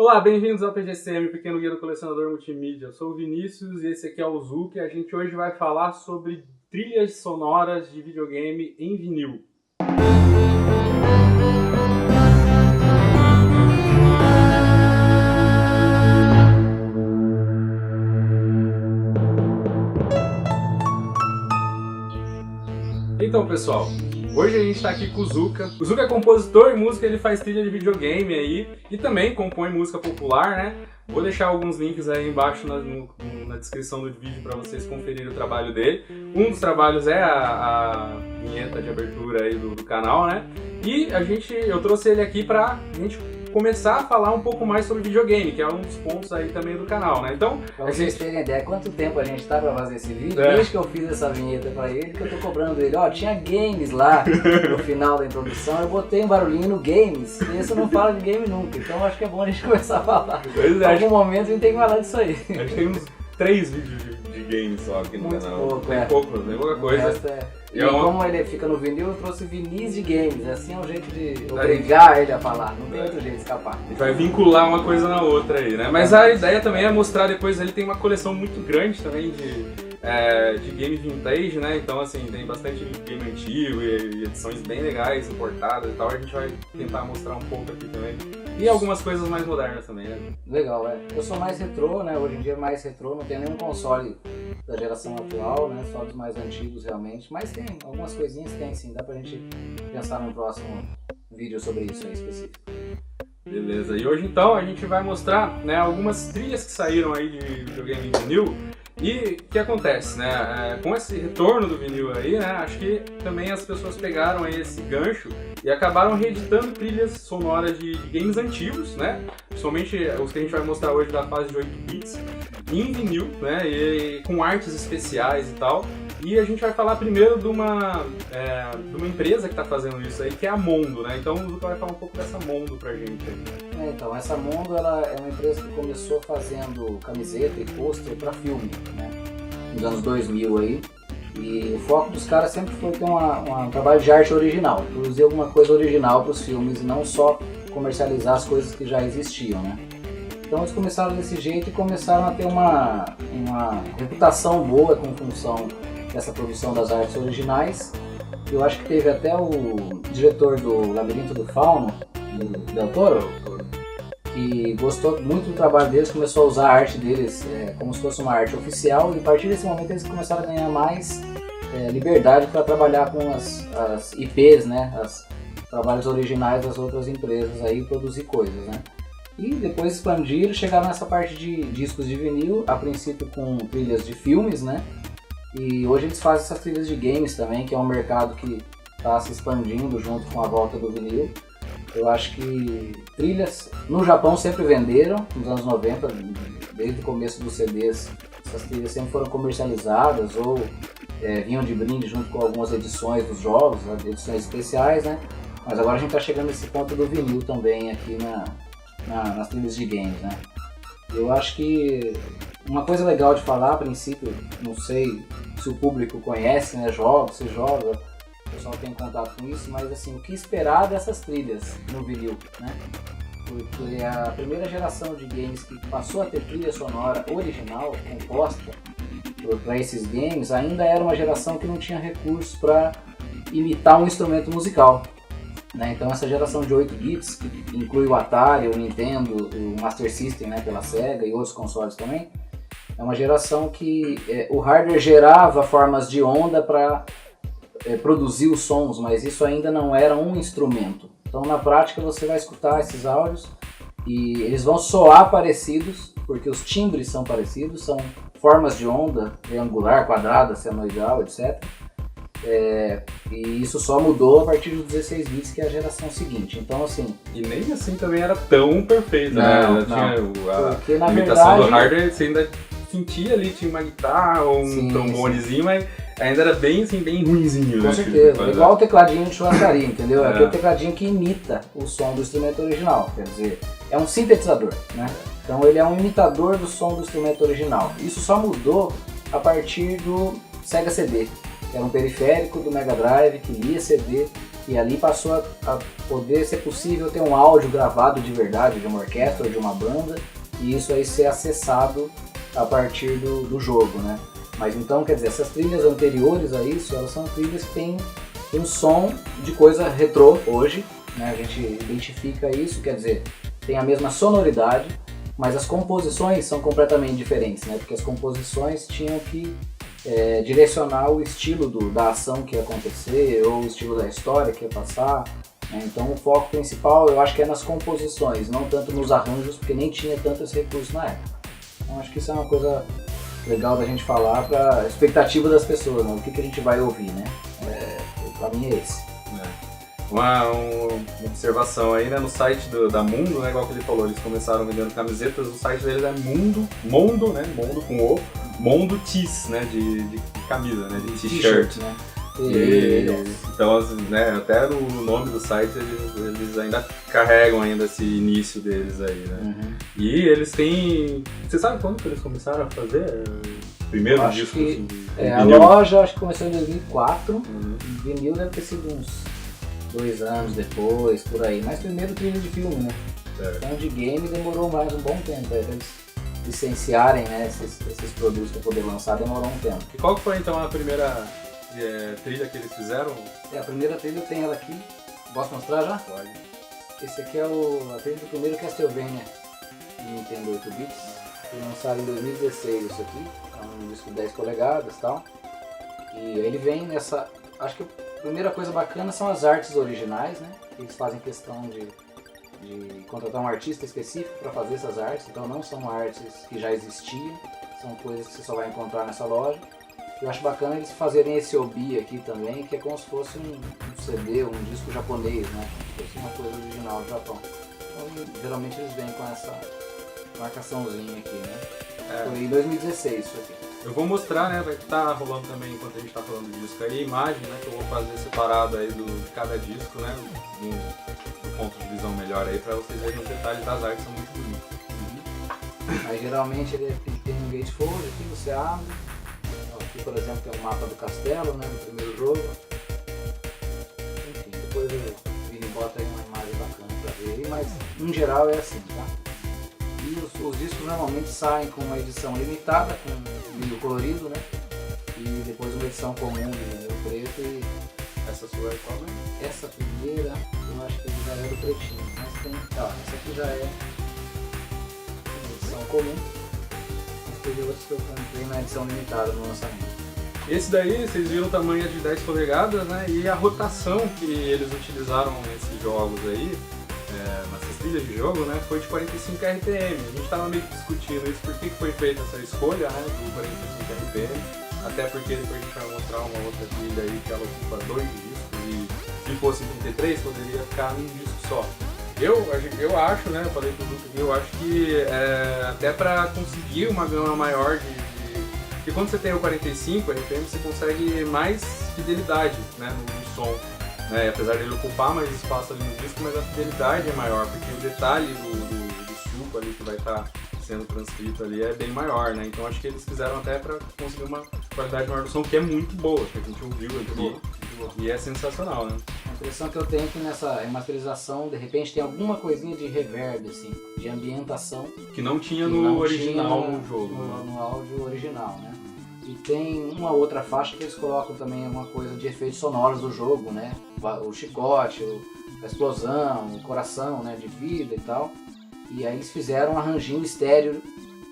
Olá, bem-vindos ao PGCM, Pequeno Guia do Colecionador Multimídia. Eu sou o Vinícius e esse aqui é o Zuki. A gente hoje vai falar sobre trilhas sonoras de videogame em vinil. Então, pessoal, hoje a gente está aqui com o Zuka. O Zuka é compositor e músico, ele faz trilha de videogame aí e também compõe música popular, né? Vou deixar alguns links aí embaixo na descrição do vídeo para vocês conferirem o trabalho dele. Um dos trabalhos é a vinheta de abertura aí do canal, né? E eu trouxe ele aqui pra gente começar a falar um pouco mais sobre videogame, que é um dos pontos aí também do canal, né? Então, pra vocês terem ideia, quanto tempo a gente tá pra fazer esse vídeo, desde que eu fiz essa vinheta pra ele, que eu tô cobrando ele, tinha games lá no final da introdução, eu botei um barulhinho no games, e esse eu não falo de game nunca, então acho que é bom a gente começar a falar. Pois é, em algum momento a gente tem que falar disso aí. A gente tem uns 3 vídeos de games só aqui no canal. Pouco, tem pouca coisa. E como ele fica no vinil, eu trouxe Vinícius de games, assim é um jeito de obrigar ele a falar, não tem outro jeito de escapar. A gente vai vincular uma coisa na outra aí, né? Mas a ideia também é mostrar depois, ele tem uma coleção muito grande também de game vintage, né? Então assim, tem bastante game antigo e edições bem legais, importadas e tal, a gente vai tentar mostrar um pouco aqui também. E algumas coisas mais modernas também, né? Legal, eu sou mais retrô, né? Hoje em dia mais retrô, não tenho nenhum console da geração atual, né? Só dos mais antigos realmente, mas tem algumas coisinhas, tem sim, dá pra gente pensar num próximo vídeo sobre isso aí específico. Beleza, e hoje então a gente vai mostrar, né, algumas trilhas que saíram aí de videogame em vinil. E o que acontece, né? Com esse retorno do vinil aí, né? Acho que também as pessoas pegaram aí esse gancho e acabaram reeditando trilhas sonoras de games antigos, né? Principalmente os que a gente vai mostrar hoje da fase de 8 bits, em vinil, né? E com artes especiais e tal. E a gente vai falar primeiro de uma empresa que está fazendo isso aí, que é a Mondo, né? Então o Zuka vai falar um pouco dessa Mondo pra gente aí. Então, essa Mondo ela é uma empresa que começou fazendo camiseta e pôster para filme, né? Nos anos 2000 aí. E o foco dos caras sempre foi ter um trabalho de arte original, produzir alguma coisa original para os filmes e não só comercializar as coisas que já existiam, né? Então eles começaram desse jeito e começaram a ter uma reputação boa com função dessa produção das artes originais. Eu acho que teve até o diretor do Labirinto do Fauno, do Del Toro, que gostou muito do trabalho deles, começou a usar a arte deles como se fosse uma arte oficial, e a partir desse momento eles começaram a ganhar mais liberdade para trabalhar com as IPs, né, os trabalhos originais das outras empresas aí, produzir coisas, né. E depois expandiram, chegaram nessa parte de discos de vinil, a princípio com trilhas de filmes, né, e hoje eles fazem essas trilhas de games também, que é um mercado que está se expandindo junto com a volta do vinil. Eu acho que trilhas no Japão sempre venderam, nos anos 90, desde o começo dos CDs, essas trilhas sempre foram comercializadas ou vinham de brinde junto com algumas edições dos jogos, edições especiais, né? Mas agora a gente está chegando nesse ponto do vinil também aqui nas trilhas de games, né? Eu acho que uma coisa legal de falar, a princípio, não sei se o público conhece, né? Se joga, o pessoal tem contato com isso, mas assim, o que esperar dessas trilhas no vinil, né? Porque a primeira geração de games que passou a ter trilha sonora original, composta para esses games, ainda era uma geração que não tinha recursos para imitar um instrumento musical, né? Então essa geração de 8 bits, que inclui o Atari, o Nintendo, o Master System, né, pela Sega e outros consoles também, é uma geração que o hardware gerava formas de onda para produzir os sons, mas isso ainda não era um instrumento. Então na prática você vai escutar esses áudios e eles vão soar parecidos, porque os timbres são parecidos, são formas de onda, triangular, quadrada, senoidal, etc. E isso só mudou a partir dos 16 bits, que é a geração seguinte. Então assim... E nem assim também era tão perfeita, não, né? Porque, na imitação verdade, do hardware, você ainda sentia ali, tinha uma guitarra ou um trombonezinho, mas ainda era bem, assim, bem ruinzinho. Com certeza, igual o tecladinho de churrascaria, entendeu? É aquele tecladinho que imita o som do instrumento original, quer dizer, é um sintetizador, né? Então ele é um imitador do som do instrumento original. Isso só mudou a partir do Sega CD, que era um periférico do Mega Drive que lia CD E ali passou a poder ser possível ter um áudio gravado de verdade de uma orquestra ou de uma banda, e isso aí ser acessado a partir do jogo, né? Mas então, quer dizer, essas trilhas anteriores a isso, elas são trilhas que têm um som de coisa retrô hoje, né? A gente identifica isso, quer dizer, tem a mesma sonoridade, mas as composições são completamente diferentes, né? Porque as composições tinham que direcionar o estilo da ação que ia acontecer, ou o estilo da história que ia passar, né? Então o foco principal eu acho que é nas composições, não tanto nos arranjos, porque nem tinha tantos recursos na época. Então acho que isso é uma coisa legal da gente falar para a expectativa das pessoas, né? O que a gente vai ouvir, né? Para mim é esse. Uma observação aí, né, no site da Mundo, né, igual que ele falou, eles começaram vendendo camisetas, o site deles é Mondo, né, Mondo com O, Mondo Tees, né, de camisa, né, de t-shirt. Né? Então, né, até no nome do site eles ainda carregam ainda esse início deles aí, né. Uhum. E eles têm... Você sabe quando que eles começaram a fazer? Primeiro acho disco? Que, assim, a loja acho que começou em 2004, Uhum. O vinil deve ter sido uns 2 anos depois, por aí. Mas primeiro trilha de filme, né? Então de game demorou mais um bom tempo. Eles licenciarem, né, esses produtos para poder lançar demorou um tempo. E qual que foi então a primeira trilha que eles fizeram? A primeira trilha eu tenho ela aqui. Posso mostrar já? Pode. Esse aqui é a trilha do primeiro Castlevania de Nintendo 8 bits. Foi lançado em 2016 isso aqui. É um disco de 10 polegadas e tal. E ele vem nessa... Acho que a primeira coisa bacana são as artes originais, né? Eles fazem questão de contratar um artista específico para fazer essas artes. Então não são artes que já existiam. São coisas que você só vai encontrar nessa loja. Eu acho bacana eles fazerem esse obi aqui também, que é como se fosse um CD, um disco japonês, né? Como se fosse uma coisa original do Japão. Então, geralmente eles vêm com essa marcaçãozinha aqui, né? Foi em 2016 isso aqui. Eu vou mostrar, né? Vai estar rolando também, enquanto a gente está falando do disco aí, a imagem, né? Que eu vou fazer separado aí de cada disco, né? Um ponto de visão melhor aí, para vocês verem os detalhes das artes, são muito bonitos. Aí geralmente ele tem um gatefold aqui, você abre. Aqui, por exemplo, tem o mapa do castelo, né, no primeiro jogo. Enfim, depois o Vini bota aí uma imagem bacana pra ver aí, mas em geral é assim, tá? E os discos normalmente saem com uma edição limitada, com vinil colorido, né? E depois uma edição comum de vinil preto e... Essa sua é qual, né? Essa primeira, eu acho que já é do pretinho, mas tem... Ó, essa aqui já é uma edição comum. Teve outros que eu comprei na edição limitada no lançamento. Esse daí, vocês viram o tamanho de 10 polegadas, né? E a rotação que eles utilizaram nesses jogos aí, nessas trilhas de jogo, né? Foi de 45 RPM. A gente estava meio que discutindo isso, por que foi feita essa escolha, né? Do 45 RPM. Até porque depois a gente vai mostrar uma outra trilha aí que ela ocupa 2 discos e se fosse 33 poderia ficar num disco só. Eu acho, né, eu falei pro Lucas, eu acho que até para conseguir uma gama maior porque quando você tem o 45 RPM você consegue mais fidelidade, né, no som, né, apesar de ele ocupar mais espaço ali no disco, mas a fidelidade é maior, porque o detalhe do suco ali que vai estar sendo transcrito ali é bem maior, né, então acho que eles fizeram até para conseguir uma qualidade maior do som, que é muito boa, que a gente ouviu aqui, e é sensacional, né. A impressão que eu tenho é que nessa masterização, de repente, tem alguma coisinha de reverb, assim, de ambientação. Que não tinha no original tinha no jogo. No áudio original, né? E tem uma outra faixa que eles colocam também alguma coisa de efeitos sonoros do jogo, né? O chicote, a explosão, o coração, né? De vida e tal. E aí eles fizeram um arranjinho estéreo,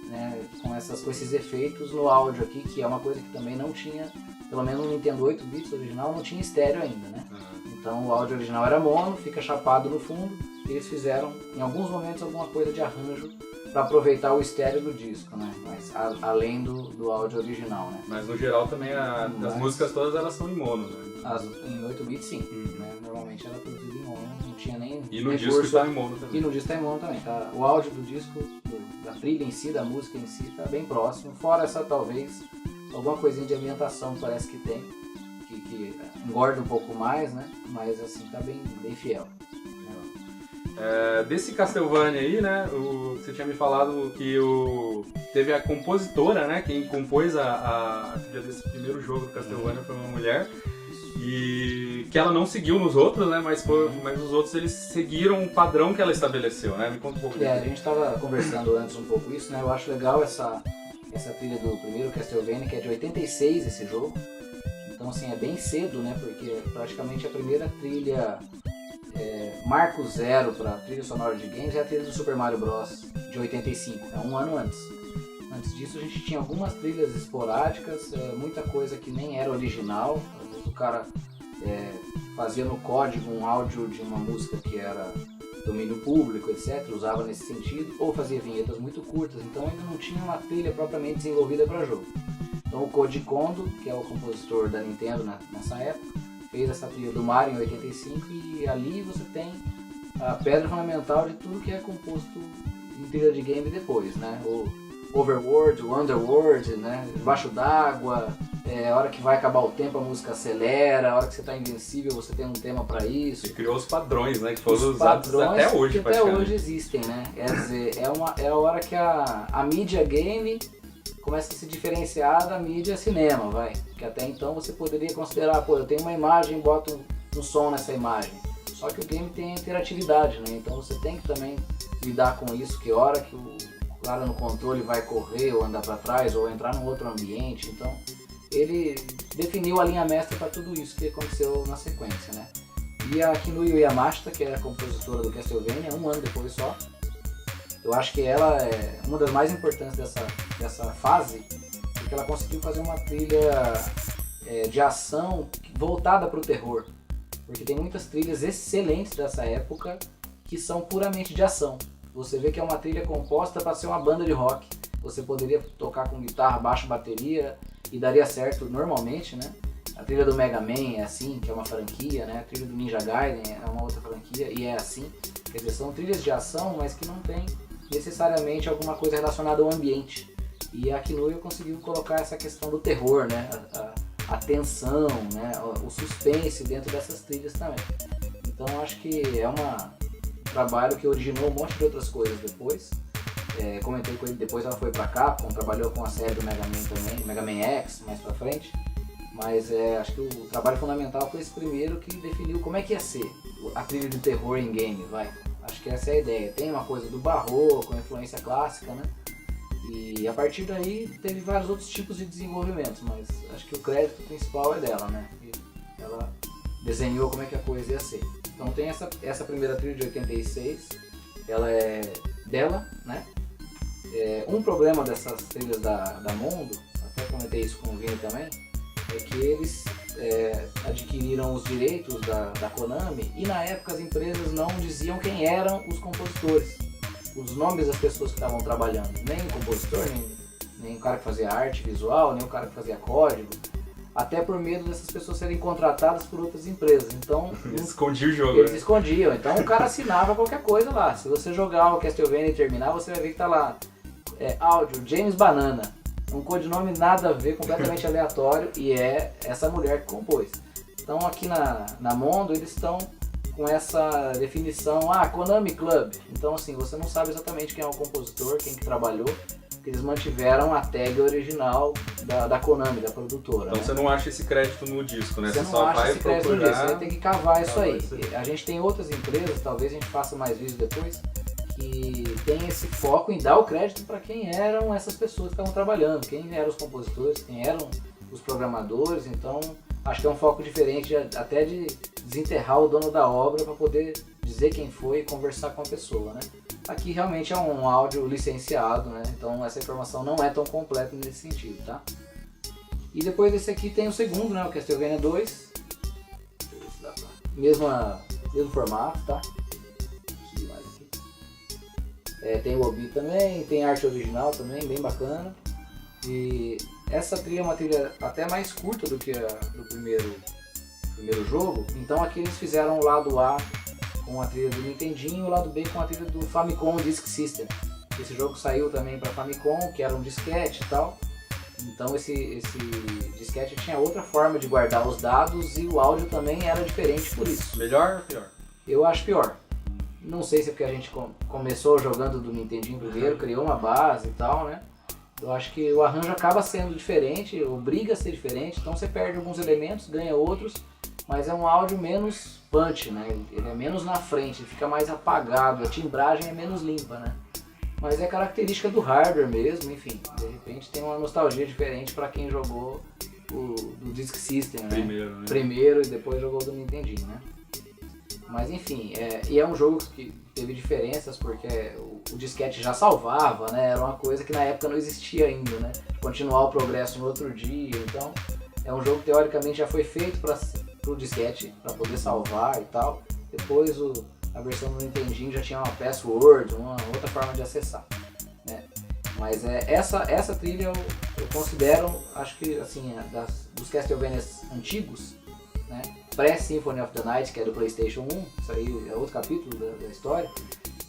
né? Com esses efeitos no áudio aqui, que é uma coisa que também não tinha, pelo menos no Nintendo 8 bits original, não tinha estéreo ainda, né? Então o áudio original era mono, fica chapado no fundo, e eles fizeram em alguns momentos alguma coisa de arranjo para aproveitar o estéreo do disco, né? Mas além do áudio original, né? Mas no geral também as músicas todas elas são em mono, né? Em 8 bits sim, né? Normalmente era produzido em mono, não tinha nem e no disco está em mono também. E no disco está em mono também, tá? O áudio do disco, da trilha em si, da música em si, tá bem próximo, fora essa talvez alguma coisinha de ambientação parece que tem, que engorda um pouco mais, né? Mas assim, tá bem fiel. Desse Castlevania aí, né? Você tinha me falado que teve a compositora, né? Quem compôs a trilha desse primeiro jogo do Castlevania foi uma mulher. E que ela não seguiu nos outros, né? Mas os outros eles seguiram o padrão que ela estabeleceu, né? Me conta um pouco. A gente estava conversando antes um pouco isso, né? Eu acho legal essa trilha do primeiro Castlevania, que é de 86 esse jogo. Então assim, é bem cedo, né? Porque praticamente a primeira trilha marco zero para trilha sonora de games é a trilha do Super Mario Bros. De 85, é um ano antes. Antes disso a gente tinha algumas trilhas esporádicas, muita coisa que nem era original. Às vezes o cara fazia no código um áudio de uma música que era domínio público, etc. Usava nesse sentido, ou fazia vinhetas muito curtas, então ainda não tinha uma trilha propriamente desenvolvida para jogo. Então o Koji Kondo, que é o compositor da Nintendo nessa época, fez essa trilha do Mario em 85 e ali você tem a pedra fundamental de tudo que é composto em trilha de game depois, né? O Overworld, o Underworld, né? Debaixo d'água, a hora que vai acabar o tempo a música acelera, a hora que você está invencível você tem um tema para isso. E criou os padrões, né? Que foram usados até hoje, que até hoje existem, né? Quer dizer, é a hora que a mídia game começa a se diferenciar da mídia cinema, vai. Que até então você poderia considerar, eu tenho uma imagem, boto um som nessa imagem. Só que o game tem interatividade, né? Então você tem que também lidar com isso, que hora que o cara no controle vai correr ou andar para trás ou entrar num outro ambiente. Então ele definiu a linha mestra para tudo isso que aconteceu na sequência, né? E a Kinuyo Yamashita, que é a compositora do Castlevania, um ano depois só, eu acho que ela é uma das mais importantes dessa fase, porque ela conseguiu fazer uma trilha de ação voltada para o terror. Porque tem muitas trilhas excelentes dessa época que são puramente de ação. Você vê que é uma trilha composta para ser uma banda de rock. Você poderia tocar com guitarra, baixo, bateria e daria certo normalmente, né? A trilha do Mega Man é assim, que é uma franquia, né? A trilha do Ninja Gaiden é uma outra franquia e é assim. Quer dizer, são trilhas de ação, mas que não tem necessariamente alguma coisa relacionada ao ambiente. E a Kinuyo conseguiu colocar essa questão do terror, né? A tensão, né? O suspense dentro dessas trilhas também. Então acho que é um trabalho que originou um monte de outras coisas depois. Comentei com ele, depois ela foi pra Capcom, trabalhou com a série do Mega Man também, Mega Man X mais pra frente. Mas acho que o trabalho fundamental foi esse primeiro que definiu como é que ia ser a trilha de terror em game, vai. Acho que essa é a ideia. Tem uma coisa do barroco, influência clássica, né? E a partir daí teve vários outros tipos de desenvolvimento, mas acho que o crédito principal é dela, né? E ela desenhou como é que a coisa ia ser. Então tem essa primeira trilha de 86, ela é dela, né? Um problema dessas trilhas da Mondo, até comentei isso com o Vini também, é que eles adquiriram os direitos da Konami e na época as empresas não diziam quem eram os compositores, os nomes das pessoas que estavam trabalhando, nem o compositor, nem o cara que fazia arte visual, nem o cara que fazia código, até por medo dessas pessoas serem contratadas por outras empresas. Então eles escondiam o jogo. Eles escondiam, então o cara assinava qualquer coisa lá. Se você jogar o Castlevania e terminar, você vai ver que tá lá áudio James Banana, um codinome nada a ver, completamente aleatório, e é essa mulher que compôs. Então aqui na Mondo eles estão com essa definição, Konami Club. Então assim, você não sabe exatamente quem é o compositor, quem que trabalhou, porque eles mantiveram a tag original da Konami, da produtora. Então, né? Você não acha esse crédito no disco, né? Você não só acha vai esse crédito no disco, você vai ter que cavar isso aí. Isso aí. A gente tem outras empresas, talvez a gente faça mais vídeos depois, que tem esse foco em dar o crédito para quem eram essas pessoas que estavam trabalhando, quem eram os compositores, quem eram os programadores. Então acho que é um foco diferente até de desenterrar o dono da obra para poder dizer quem foi e conversar com a pessoa, né? Aqui realmente é um áudio licenciado, né? Então essa informação não é tão completa nesse sentido, tá? E depois desse aqui tem o segundo, né? O Castlevania 2. Mesmo formato, tá? Tem o Obi também, tem arte original também, bem bacana. E essa trilha é uma trilha até mais curta do que a do primeiro jogo. Então aqui eles fizeram o lado A com a trilha do Nintendinho e o lado B com a trilha do Famicom Disk System. Esse jogo saiu também para Famicom, que era um disquete e tal. Então esse disquete tinha outra forma de guardar os dados e o áudio também era diferente por isso. Melhor ou pior? Eu acho pior. Não sei se é porque a gente começou jogando do Nintendinho primeiro, criou uma base e tal, né? Eu acho que o arranjo acaba sendo diferente, obriga a ser diferente, então você perde alguns elementos, ganha outros, mas é um áudio menos punch, né? Ele é menos na frente, ele fica mais apagado, a timbragem é menos limpa, né? Mas é característica do hardware mesmo, enfim, de repente tem uma nostalgia diferente para quem jogou do Disk System, né? Primeiro e depois jogou do Nintendinho, né? Mas enfim, e é um jogo que teve diferenças porque o disquete já salvava, né? Era uma coisa que na época não existia ainda, né? Continuar o progresso no outro dia, então é um jogo que teoricamente já foi feito para o disquete, para poder salvar e tal. Depois a versão do Nintendinho já tinha uma password, uma outra forma de acessar, né? Mas essa trilha eu considero, acho que assim, dos Castlevanias antigos, né? Pré-Symphony of the Night, que é do PlayStation 1, isso aí é outro capítulo da história,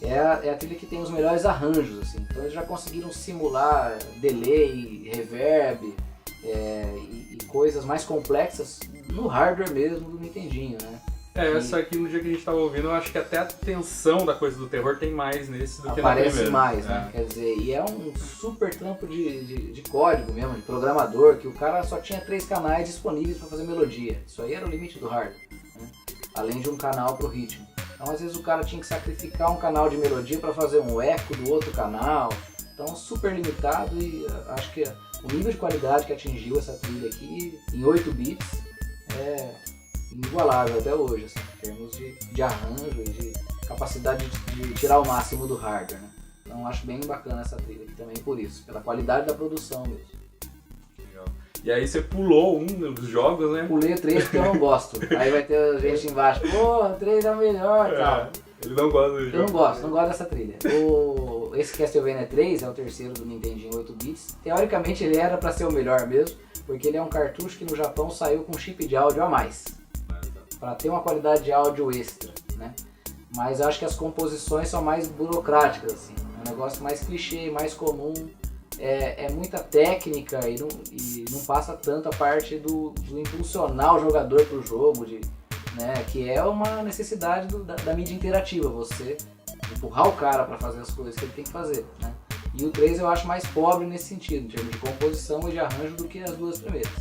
é a trilha que tem os melhores arranjos, assim. Então eles já conseguiram simular delay, reverb e coisas mais complexas no hardware mesmo do Nintendinho, né? Essa aqui no dia que a gente tava ouvindo, eu acho que até a tensão da coisa do terror tem mais nesse do que na primeira. Aparece mais, né? Quer dizer, e é um super trampo de código mesmo, de programador, que o cara só tinha 3 canais disponíveis para fazer melodia. Isso aí era o limite do hardware, né? Além de um canal pro ritmo. Então às vezes o cara tinha que sacrificar um canal de melodia para fazer um eco do outro canal. Então super limitado e acho que o nível de qualidade que atingiu essa trilha aqui em 8 bits é inigualável até hoje, assim, em termos de arranjo e de capacidade de tirar o máximo do hardware, né? Então acho bem bacana essa trilha aqui também por isso, pela qualidade da produção mesmo. Legal. E aí você pulou um dos jogos, né? Pulei o 3 porque eu não gosto. Aí vai ter gente embaixo, pô, o 3 é o melhor e tal. Ele não gosta do jogo. Eu não gosto dessa trilha. Esse Castlevania 3 é o terceiro do Nintendinho 8 bits. Teoricamente ele era pra ser o melhor mesmo, porque ele é um cartucho que no Japão saiu com chip de áudio a mais, para ter uma qualidade de áudio extra, né? Mas acho que as composições são mais burocráticas, assim, é um negócio mais clichê, mais comum, é muita técnica e não passa tanto a parte do impulsionar o jogador pro jogo, né? Que é uma necessidade da mídia interativa, você empurrar o cara para fazer as coisas que ele tem que fazer, né? E o 3 eu acho mais pobre nesse sentido, em termos de composição e de arranjo do que as duas primeiras.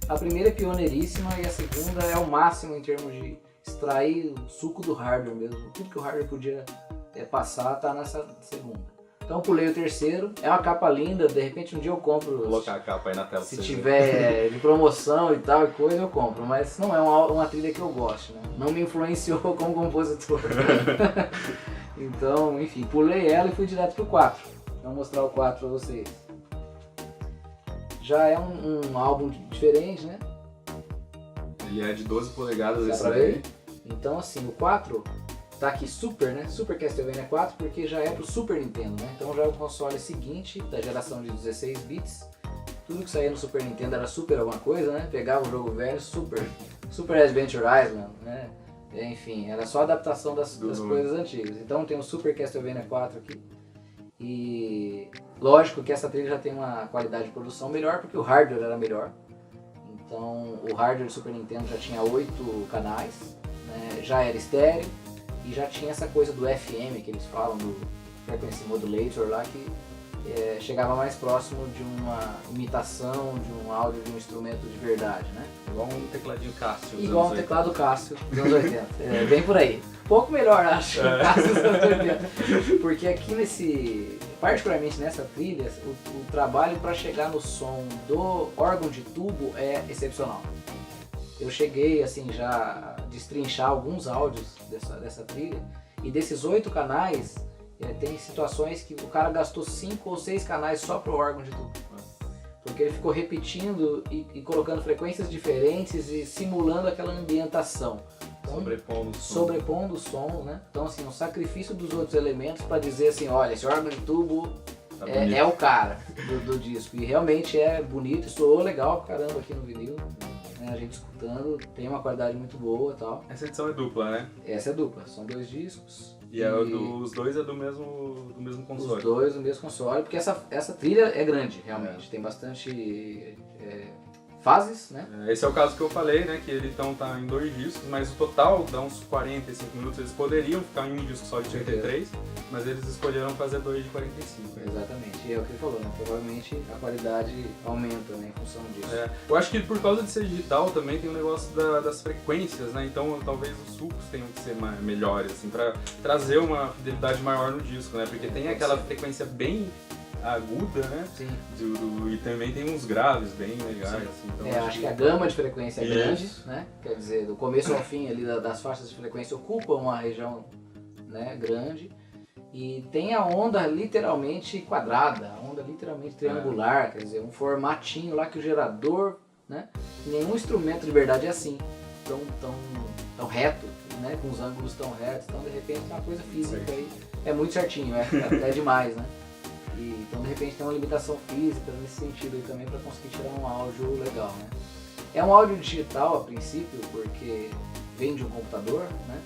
A primeira é pioneiríssima e a segunda é o máximo em termos de extrair o suco do hardware mesmo. Tudo que o hardware podia passar tá nessa segunda. Então pulei o terceiro, é uma capa linda, de repente um dia eu compro. Vou colocar a capa aí na tela. Se tiver de promoção e tal e coisa eu compro, mas não é uma trilha que eu gosto, né? Não me influenciou como compositor. Então, enfim, pulei ela e fui direto pro 4. Vou mostrar o 4 pra vocês. Já é um álbum diferente, né? Ele é de 12 polegadas esse aí. Então assim, o 4 tá aqui Super, né? Super Castlevania 4, porque já é pro Super Nintendo, né? Então já é o console seguinte, da geração de 16 bits. Tudo que saía no Super Nintendo era Super alguma coisa, né? Pegava o jogo velho, Super Adventure Island, né? Enfim, era só adaptação das coisas antigas. Então tem o Super Castlevania 4 aqui. E lógico que essa trilha já tem uma qualidade de produção melhor, porque o hardware era melhor. Então o hardware do Super Nintendo já tinha 8 canais, né? Já era estéreo e já tinha essa coisa do FM que eles falam, do Frequency Modulator lá, que chegava mais próximo de uma imitação de um áudio de um instrumento de verdade, né? Igual um tecladinho Cássio. Igual um teclado Cássio dos anos 80. Bem por aí. Pouco melhor, acho, que o Cássio dos anos 80. Porque aqui particularmente nessa trilha, o trabalho para chegar no som do órgão de tubo é excepcional. Eu cheguei assim já a destrinchar alguns áudios dessa trilha, e desses 8 canais, tem situações que o cara gastou 5 ou 6 canais só pro órgão de tubo. Porque ele ficou repetindo e colocando frequências diferentes e simulando aquela ambientação. Então, sobrepondo o som, né? Então assim, um sacrifício dos outros elementos para dizer assim, olha, esse órgão de tubo é o cara do disco. E realmente é bonito, soou legal pra caramba aqui no vinil. Né? A gente escutando, tem uma qualidade muito boa e tal. Essa edição é dupla, né? Essa é dupla, são 2 discos. E os dois é do mesmo console. Os dois do mesmo console, porque essa trilha é grande, realmente. Tem bastante fases, né? Esse é o caso que eu falei, né? Que ele então tá em 2 discos, mas o total dá uns 45 minutos. Eles poderiam ficar em um disco só de 33, mas eles escolheram fazer 2 de 45. Exatamente, e é o que ele falou, né? Provavelmente a qualidade aumenta, né, em função disso. Eu acho que por causa de ser digital também tem um negócio das frequências, né? Então talvez os sucos tenham que ser melhores, assim, pra trazer uma fidelidade maior no disco, né? Porque tem aquela frequência bem aguda, né? Sim. E também tem uns graves bem legais, assim. Então, acho que a gama de frequência é grande, né? Quer dizer, do começo ao fim ali das faixas de frequência ocupam uma região, né, grande. E tem a onda literalmente quadrada, a onda literalmente triangular, quer dizer, um formatinho lá que o gerador, né? Nenhum instrumento de verdade é assim, tão reto, né? Com os ângulos tão retos, então de repente é uma coisa física aí, é muito certinho, é demais, né? Então de repente tem uma limitação física nesse sentido aí também para conseguir tirar um áudio legal, né? É um áudio digital a princípio, porque vem de um computador, né?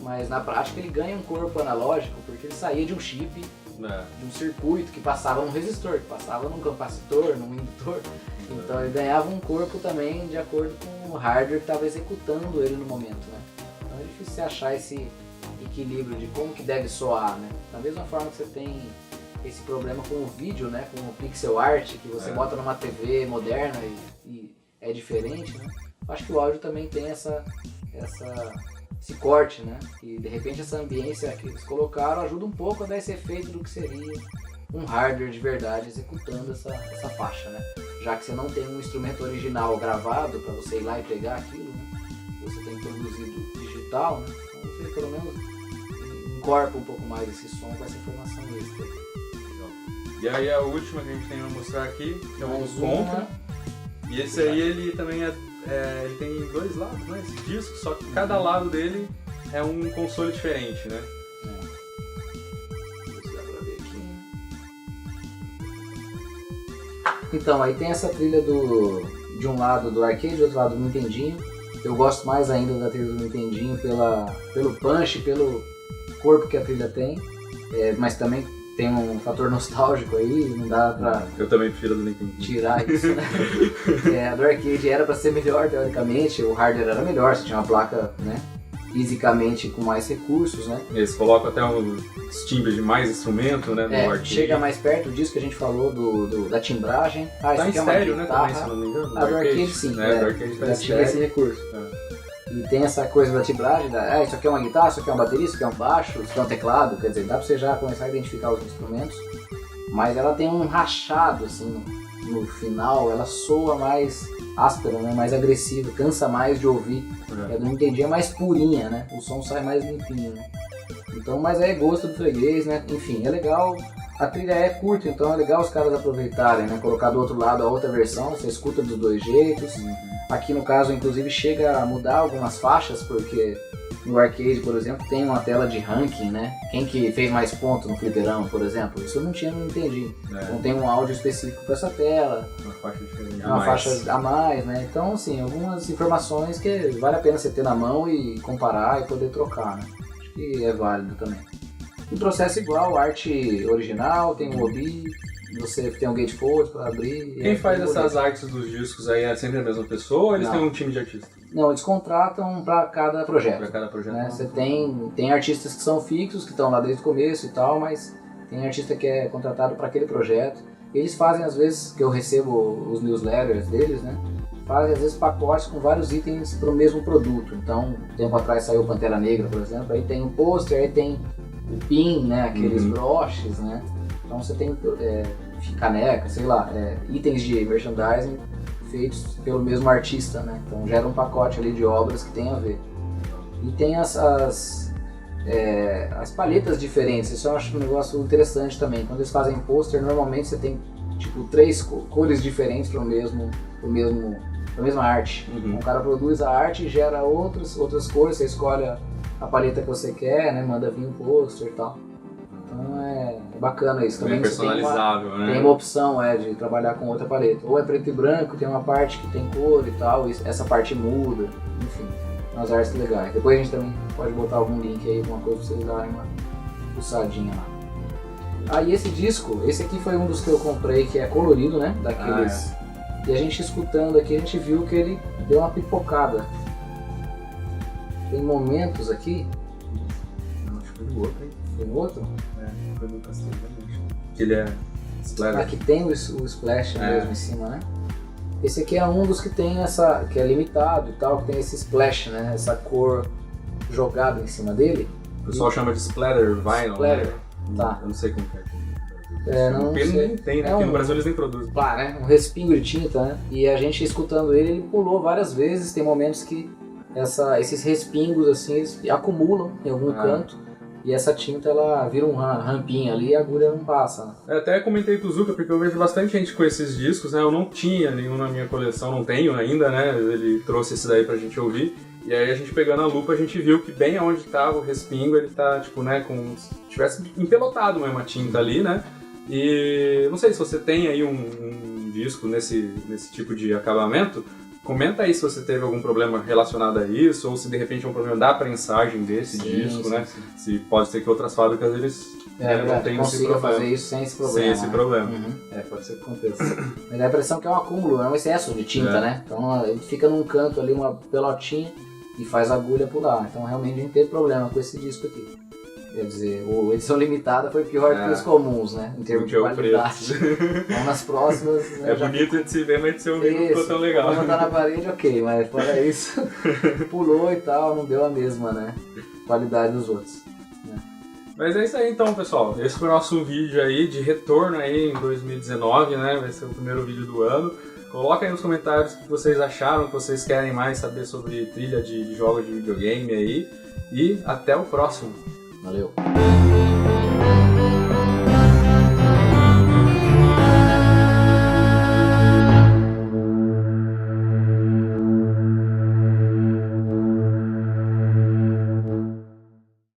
Mas na prática ele ganha um corpo analógico porque ele saía de um chip, de um circuito que passava num resistor, que passava num capacitor, num indutor. Então ele ganhava um corpo também de acordo com o hardware que estava executando ele no momento, né? Então é difícil você achar esse equilíbrio de como que deve soar, né? Da mesma forma que você tem esse problema com o vídeo, né? Com o pixel art, que você bota numa TV moderna e é diferente, né? Acho que o áudio também tem esse corte, né? E de repente essa ambiência que eles colocaram ajuda um pouco a dar esse efeito do que seria um hardware de verdade executando essa faixa, né? Já que você não tem um instrumento original gravado para você ir lá e pegar aquilo, né? Você tem produzido digital, né? Então você pelo menos incorpora um pouco mais esse som com essa informação extra. E aí a última que a gente tem pra mostrar aqui, que é o Contra. E esse aí ele também ele tem 2 lados, né? Esse disco, só que cada lado dele é um console diferente, né? Não sei se dá pra ver aqui. Então, aí tem essa trilha de um lado do arcade, do outro lado do Nintendinho. Eu gosto mais ainda da trilha do Nintendinho pelo punch, pelo corpo que a trilha tem, mas também tem um fator nostálgico aí, não dá pra... Eu também prefiro a do Nintendo. Tirar isso, né? A do arcade era pra ser melhor, teoricamente, o hardware era melhor, você tinha uma placa, né, fisicamente com mais recursos, né? Eles colocam até uns timbres de mais instrumento, né, no arcade. Chega mais perto disso que a gente falou da timbragem. Tá em estéreo, né, também, se não me engano. Do arcade sim, né? Do arcade tá já tinha esse recurso. E tem essa coisa da timbragem, isso aqui é uma guitarra, isso aqui é uma bateria, isso aqui é um baixo, isso aqui é um teclado, quer dizer, dá pra você já começar a identificar os instrumentos, mas ela tem um rachado, assim, no final, ela soa mais áspera, né, mais agressiva, cansa mais de ouvir, eu não entendi, é mais purinha, né, o som sai mais limpinho, né. Então, mas é gosto do freguês, né, enfim, é legal, a trilha é curta, então é legal os caras aproveitarem, né, colocar do outro lado a outra versão, você escuta dos 2 jeitos. Aqui no caso, inclusive, chega a mudar algumas faixas, porque no arcade, por exemplo, tem uma tela de ranking, né? Quem que fez mais ponto no fliperão, por exemplo, isso eu não entendi. Então tem um áudio específico para essa tela, uma faixa diferente, uma faixa a mais, né? Então, assim, algumas informações que vale a pena você ter na mão e comparar e poder trocar, né? Acho que é válido também. O processo é igual, arte original, tem um OBI, você tem um gatefold para abrir. Quem faz essas artes dos discos aí é sempre a mesma pessoa ou eles têm um time de artistas? Não, eles contratam para cada projeto. Para cada projeto. Né? Você tem artistas que são fixos, que estão lá desde o começo e tal, mas tem artista que é contratado para aquele projeto. Eles fazem, às vezes, que eu recebo os newsletters deles, né? Fazem, às vezes, pacotes com vários itens para o mesmo produto. Então, tempo atrás saiu Pantera Negra, por exemplo, aí tem um pôster, aí tem o pin, né? Aqueles broches, né? Então você tem caneca, sei lá, itens de merchandising feitos pelo mesmo artista, né? Então gera um pacote ali de obras que tem a ver. E tem as palhetas diferentes, isso eu acho um negócio interessante também. Quando eles fazem pôster, normalmente você tem tipo 3 cores diferentes para a mesma arte. Então, o cara produz a arte e gera outras cores, você escolhe a paleta que você quer, né? Manda vir um pôster e tal. Então é bacana isso. Também personalizável, né? Tem uma opção de trabalhar com outra paleta. Ou é preto e branco, tem uma parte que tem cor e tal, e essa parte muda, enfim, umas artes legais. Depois a gente também pode botar algum link aí, alguma coisa pra vocês darem uma pulsadinha lá. E esse disco, esse aqui foi um dos que eu comprei, que é colorido, né? Daqueles E a gente escutando aqui, a gente viu que ele deu uma pipocada. Tem momentos aqui. Não, acho que foi no outro, hein? Foi no outro? Foi no Castelo. Que ele é splatter. Aqui tem o splash mesmo em cima, né? Esse aqui é um dos que tem essa, que é limitado e tal, que tem esse splash, né? Essa cor jogada em cima dele. O pessoal chama de splatter vinyl, Splatter, né? tá. Eu não sei como Não Porque sei. nem tem, né? É Aqui um- no Brasil eles nem produzem. Claro, né? Um respingo de tinta, né? E a gente escutando ele pulou várias vezes. Tem momentos que esses respingos assim, eles acumulam em algum canto. E essa tinta ela vira um rampinho ali e a agulha não passa. Né? Eu até comentei com o Zuka, porque eu vejo bastante gente com esses discos, né? Eu não tinha nenhum na minha coleção, não tenho ainda, né? Ele trouxe esse daí pra gente ouvir. E aí a gente pegando a lupa, a gente viu que bem onde tava o respingo, ele tá, tipo, né, como se tivesse empelotado mesmo a tinta ali, né? E não sei se você tem aí um disco nesse tipo de acabamento, comenta aí se você teve algum problema relacionado a isso, ou se de repente é um problema da prensagem desse disco, né? Sim. Se pode ser que outras fábricas eles não tenham esse consiga problema. fazer isso sem esse problema. Sem esse né? problema. Uhum. Pode ser que aconteça. Mas dá a impressão que é um acúmulo, é um excesso de tinta, né? Então ele fica num canto ali, uma pelotinha, e faz a agulha pular. Então realmente a gente teve problema com esse disco aqui. Quer dizer, a edição limitada foi pior do que os comuns, né? Em termos de qualidade. Então nas próximas... Né, É bonito de se ver, mas de se ouvir não ficou tão legal. Quando tá na parede, ok, mas fora isso, pulou e tal, não deu a mesma, né? Qualidade dos outros. Né? Mas é isso aí então, pessoal. Esse foi o nosso vídeo aí de retorno aí em 2019, né? Vai ser o primeiro vídeo do ano. Coloca aí nos comentários o que vocês acharam, que vocês querem mais saber sobre trilha de jogos de videogame aí. E até o próximo. Valeu.